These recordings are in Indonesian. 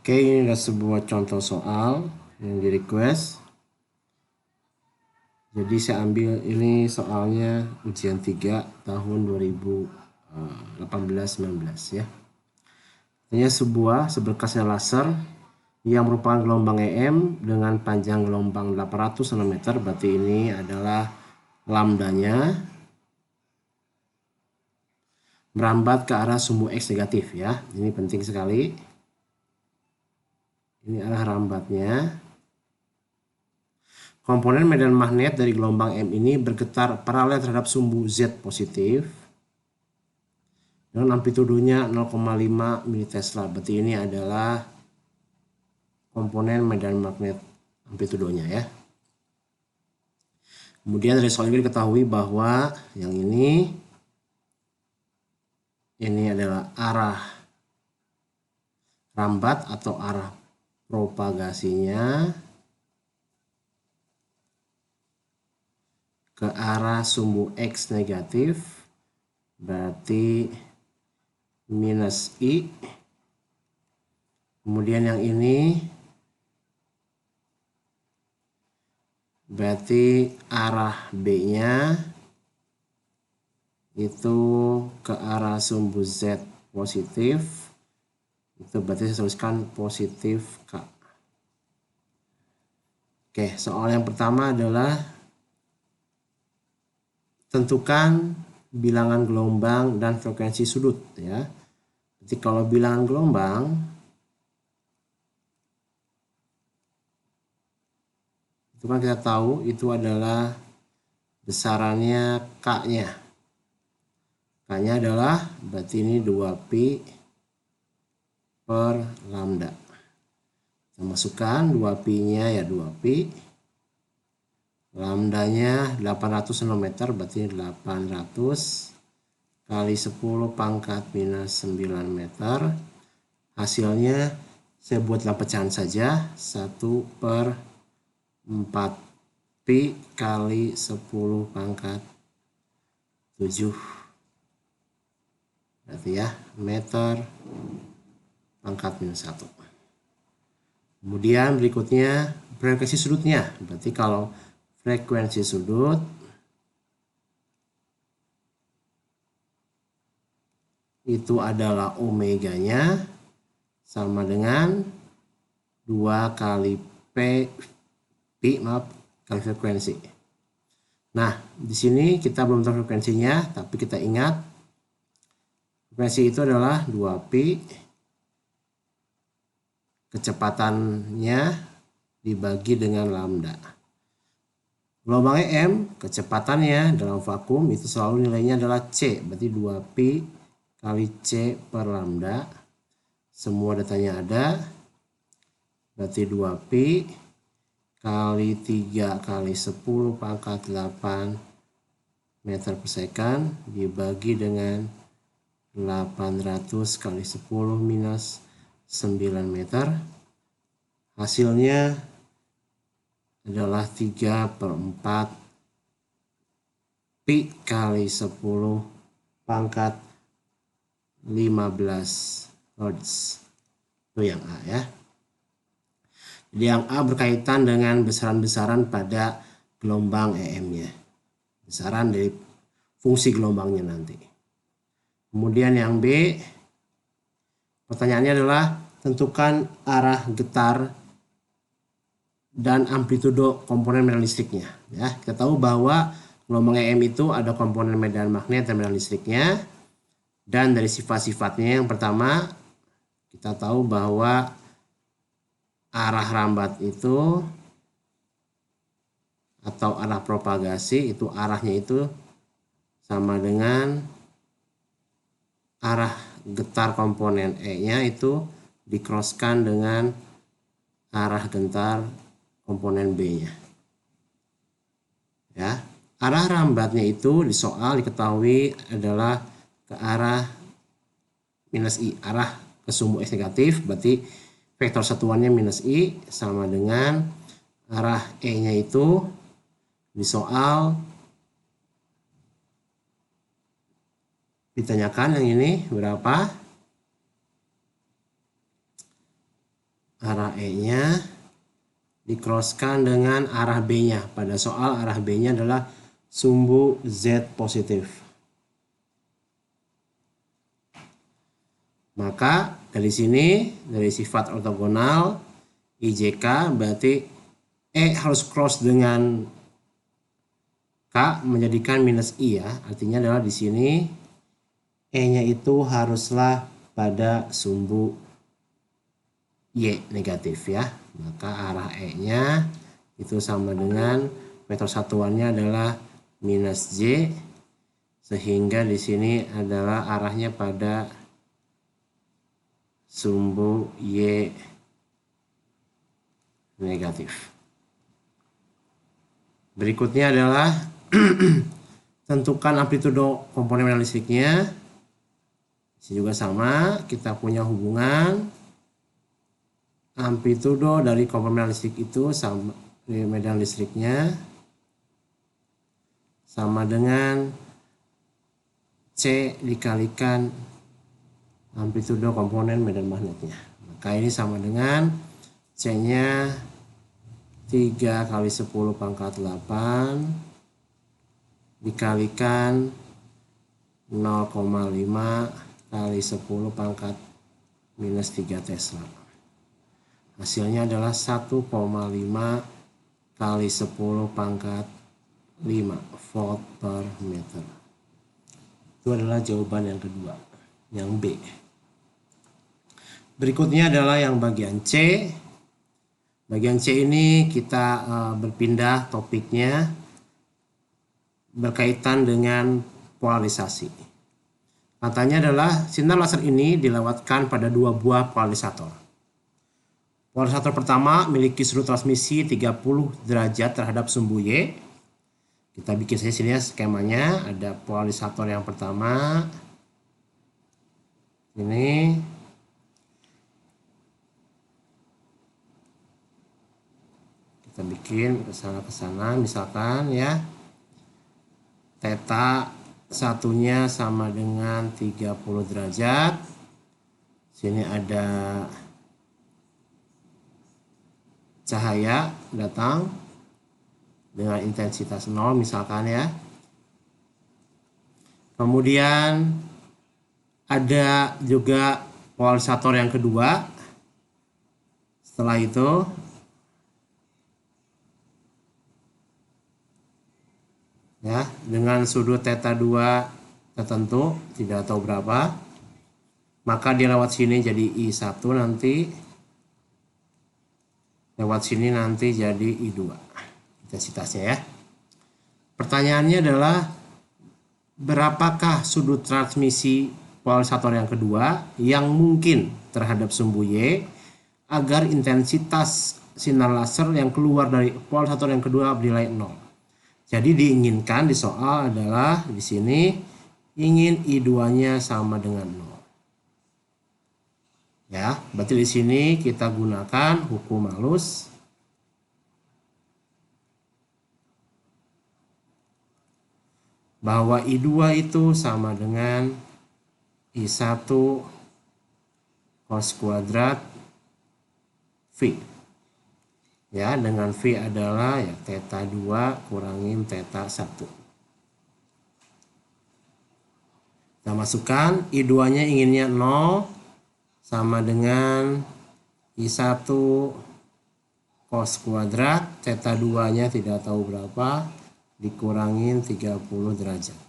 Oke, ini adalah sebuah contoh soal yang di request. Jadi saya ambil ini soalnya ujian 3 tahun 2018-19 ya. Ini seberkasnya laser yang merupakan gelombang EM dengan panjang gelombang 800 nm. Berarti ini adalah lambdanya merambat ke arah sumbu X negatif ya. Ini penting sekali. Ini arah rambatnya. Komponen medan magnet dari gelombang M ini bergetar paralel terhadap sumbu Z positif dengan amplitudonya 0,5 mTesla. Berarti ini adalah komponen medan magnet amplitudonya ya. Kemudian dari soal ini diketahui bahwa yang ini adalah arah rambat atau arah propagasinya ke arah sumbu X negatif, berarti minus I. Kemudian yang ini berarti arah B-nya itu ke arah sumbu Z positif. Itu berarti saya tuliskan positif K. Oke, soal yang pertama adalah tentukan bilangan gelombang dan frekuensi sudut ya. Jadi kalau bilangan gelombang itu kan kita tahu itu adalah besarannya K-nya. K-nya adalah berarti ini 2pi per lambda. Kita masukkan 2pi-nya ya 2pi. Lambdanya 800 nm, berarti 800 kali 10 pangkat minus 9 meter. Hasilnya saya buat dalam pecahan saja, 1 per 4 pi kali 10 pangkat 7. Berarti ya, meter pangkat minus 1. Kemudian berikutnya frekuensi sudutnya. Berarti kalau frekuensi sudut itu adalah omeganya sama dengan 2 kali pi kali frekuensi. Nah, di sini kita belum tahu frekuensinya, tapi kita ingat frekuensi itu adalah 2pi, kecepatannya dibagi dengan lambda. Gelombang EM, kecepatannya dalam vakum itu selalu nilainya adalah C, berarti 2pi kali C per lambda. Semua datanya ada, berarti 2pi kali 3 kali 10 pangkat 8 meter per second dibagi dengan 800 kali 10 minus 9 meter. Hasilnya adalah 3 per 4 pi kali 10 pangkat 15 Hz. Itu yang A ya. Jadi yang A berkaitan dengan besaran-besaran pada gelombang EM-nya. Besaran dari fungsi gelombangnya nanti. Kemudian yang B, pertanyaannya adalah tentukan arah getar dan amplitudo komponen medan listriknya. Ya, kita tahu bahwa gelombang EM itu ada komponen medan magnet dan medan listriknya. Dan dari sifat-sifatnya yang pertama, kita tahu bahwa arah rambat itu atau arah propagasi itu arahnya itu sama dengan arah getar komponen E-nya itu dicrosskan dengan arah getar komponen B-nya. Ya, arah rambatnya itu di soal diketahui adalah ke arah minus I, arah ke sumbu X negatif, berarti vektor satuannya minus I sama dengan arah E-nya itu di soal ditanyakan yang ini berapa? arah E-nya di-crosskan dengan arah B-nya. Pada soal arah B-nya adalah sumbu Z positif. Maka dari sini, dari sifat ortogonal IJK berarti E harus cross dengan K menjadikan minus I ya. Artinya adalah di sini E-nya itu haruslah pada sumbu Y negatif ya. Maka arah E-nya itu sama dengan vektor satuannya adalah minus J, sehingga di sini adalah arahnya pada sumbu Y negatif. Berikutnya adalah tentukan amplitudo komponen medan listriknya. Ini juga sama, kita punya hubungan amplitudo dari komponen medan listrik itu sama medan listriknya sama dengan C dikalikan amplitudo komponen medan magnetnya. Maka ini sama dengan C-nya 3 kali 10 pangkat 8 dikalikan 0,5 kali 10 pangkat minus 3 Tesla. Hasilnya adalah 1,5 kali 10 pangkat 5 volt per meter. Itu adalah jawaban yang kedua, yang B. Berikutnya adalah yang bagian C. Bagian C ini kita berpindah topiknya berkaitan dengan polarisasi. Katanya adalah sinar laser ini dilewatkan pada dua buah polarisator. Polarisator pertama memiliki sudut transmisi 30 derajat terhadap sumbu Y. Kita bikin saja sini ya skemanya. Ada polarisator yang pertama. Ini. Kita bikin ke sana misalkan ya. Theta satunya sama dengan 30 derajat. Sini ada cahaya datang dengan intensitas 0 misalkan ya. Kemudian ada juga polarisator yang kedua. Setelah itu ya, dengan sudut theta 2 tertentu, tidak tahu berapa, maka dia lewat sini jadi I1 nanti, lewat sini nanti jadi I2 intensitasnya ya. Pertanyaannya adalah berapakah sudut transmisi polarisator yang kedua yang mungkin terhadap sumbu Y agar intensitas sinar laser yang keluar dari polarisator yang kedua bernilai 0. Jadi diinginkan di soal adalah di sini ingin I2-nya sama dengan 0. Ya, berarti di sini kita gunakan hukum halus. Bahwa I2 itu sama dengan I1 cos kuadrat V. Ya, dengan V adalah ya theta 2 kurangin theta 1. Kita masukkan I2-nya inginnya 0 sama dengan I1 cos kuadrat theta 2-nya tidak tahu berapa dikurangin 30 derajat.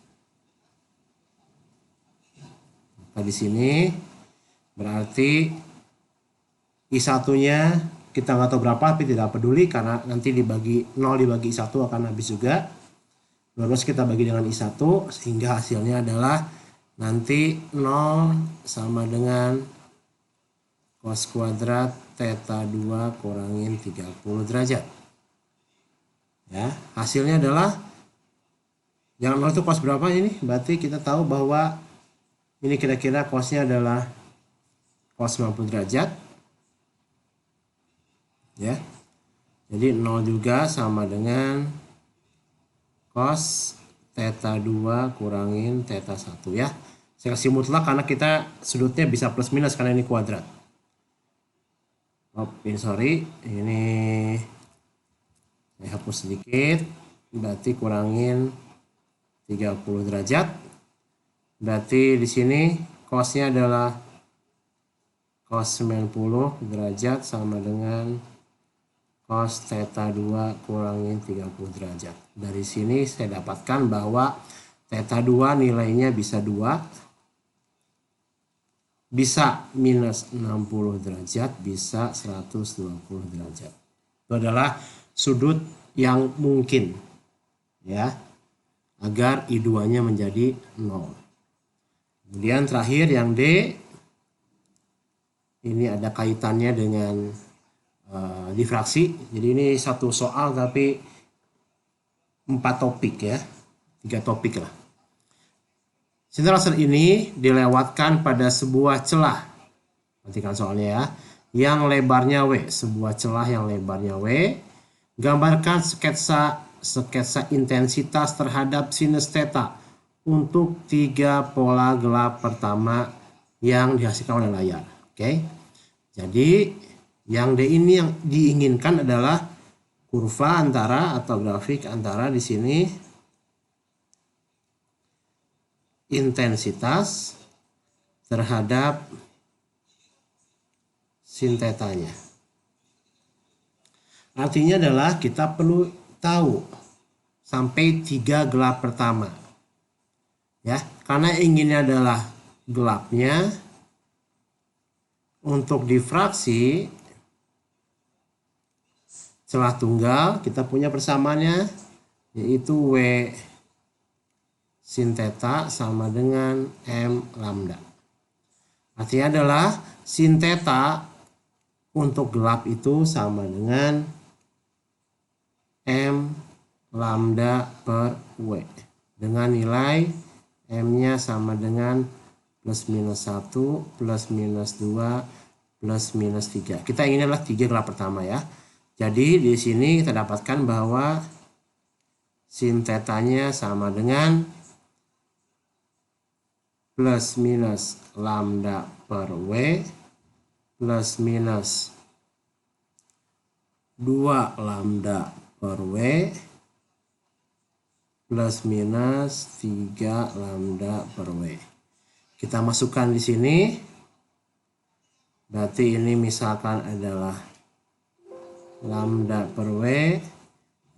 Nah, di sini berarti I1-nya kita nggak tahu berapa, tapi tidak peduli karena nanti dibagi 0 dibagi I1 akan habis juga. Terus kita bagi dengan I1 sehingga hasilnya adalah nanti 0 sama dengan cos kuadrat theta 2 kurangin 30 derajat. Ya, hasilnya adalah yang 0 itu cos berapa ini? Berarti kita tahu bahwa ini kira-kira cosnya adalah cos 90 derajat. Ya, jadi 0 juga sama dengan cos theta 2 kurangin theta 1 ya. Saya kasih mutlak karena kita sudutnya bisa plus minus karena ini kuadrat. ini sorry, ini saya hapus sedikit, berarti kurangin 30 derajat. Berarti di sini cosnya adalah cos 90 derajat sama dengan cos theta 2 kurangin 30 derajat. Dari sini saya dapatkan bahwa theta 2 nilainya bisa 2, bisa minus 60 derajat, bisa 120 derajat. Itu adalah sudut yang mungkin, ya, agar I2-nya menjadi 0. Kemudian terakhir yang D, ini ada kaitannya dengan difraksi. Jadi ini satu soal tapi 4 topik ya, 3 topik lah. Sinar laser ini dilewatkan pada sebuah celah. Perhatikan soalnya ya. Yang lebarnya W, sebuah celah yang lebarnya W. Gambarkan sketsa intensitas terhadap sinus theta untuk 3 pola gelap pertama yang dihasilkan oleh layar. Oke. Jadi yang D ini yang diinginkan adalah kurva antara atau grafik antara di sini intensitas terhadap sin tetanya. Artinya adalah kita perlu tahu sampai 3 gelap pertama. Ya, karena inginnya adalah gelapnya. Untuk difraksi celah tunggal kita punya persamaannya, yaitu W sin theta sama dengan M lambda. Artinya adalah sin theta untuk gelap itu sama dengan M lambda per W. Dengan nilai M-nya sama dengan plus minus 1, plus minus 2, plus minus 3. Kita ingin adalah 3 gelap pertama ya. Jadi di sini kita dapatkan bahwa sin tetanya sama dengan plus minus lambda per W plus minus 2 lambda per W plus minus 3 lambda per W. Kita masukkan di sini. Berarti ini misalkan adalah lambda per W,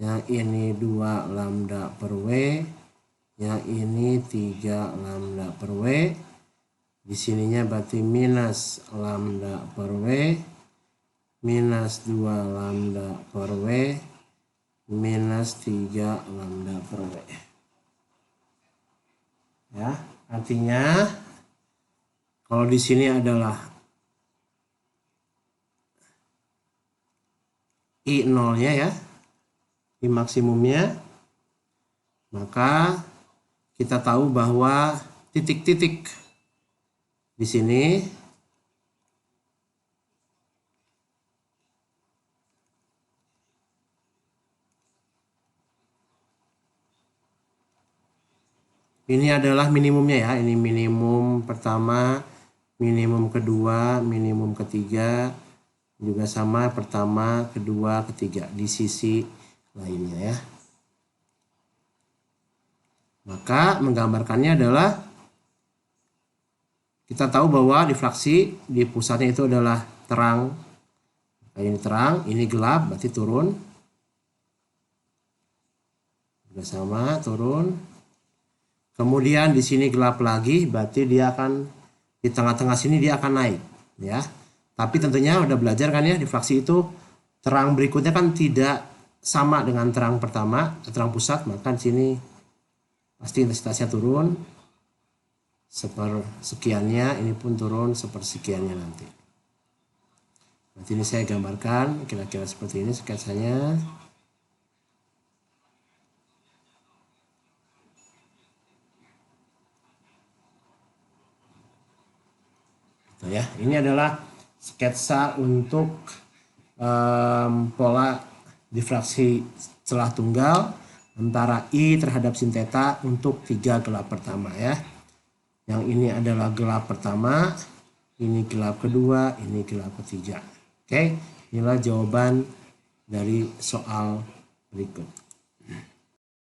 yang ini 2 lambda per W, yang ini 3 lambda per W. Di sininya berarti minus lambda per W, minus 2 lambda per W, minus 3 lambda per W. Ya, artinya kalau di sini adalah I0-nya ya, I maksimumnya, maka kita tahu bahwa titik-titik di sini ini adalah minimumnya ya. Ini minimum pertama, minimum kedua, minimum ketiga, juga sama pertama, kedua, ketiga di sisi lainnya ya. Maka menggambarkannya adalah kita tahu bahwa difraksi di pusatnya itu adalah terang. Ini terang, ini gelap, berarti turun. Juga sama, turun. Kemudian di sini gelap lagi, berarti dia akan di tengah-tengah sini dia akan naik, ya. Tapi tentunya udah belajar kan ya, difraksi itu terang berikutnya kan tidak sama dengan terang pertama, terang pusat, maka di sini pasti intensitasnya turun sepersekiannya, ini pun turun sepersekiannya nanti. Nanti ini saya gambarkan kira-kira seperti ini sketsanya. Gitu ya. Ini adalah sketsa untuk pola difraksi celah tunggal antara I terhadap sin theta untuk 3 gelap pertama ya. Yang ini adalah gelap pertama, ini gelap kedua, ini gelap ketiga. Oke, inilah jawaban dari soal berikut.